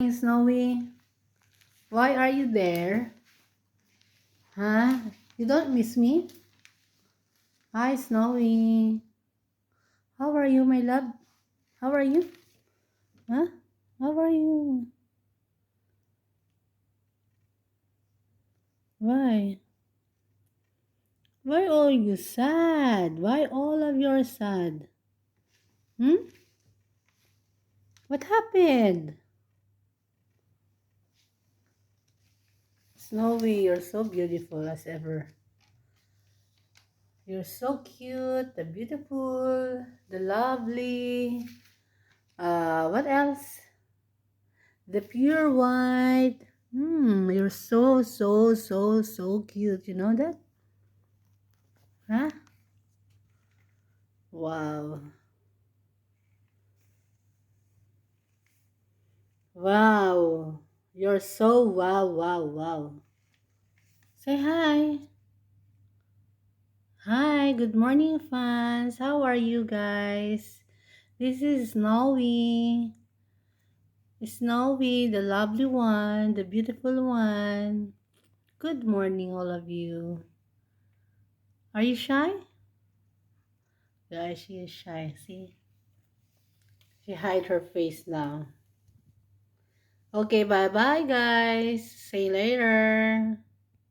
Snowy, why are you there? Huh? You don't miss me? Hi, Snowy. How are you, my love? How are you? Huh? How are you? Why? Why are you sad? Why all of you are sad? Hmm? What happened? Snowy, you're so beautiful as ever. You're so cute, the beautiful, the lovely. What else? The pure white. You're so cute. You know that? Huh? Wow. Wow. You're so wow. Say hi. Hi, good morning, fans. How are you guys? This is Snowy. Snowy, the lovely one, the beautiful one. Good morning, all of you. Are you shy? Yeah, she is shy. See? She hide her face now. Okay, bye-bye, guys. See you later.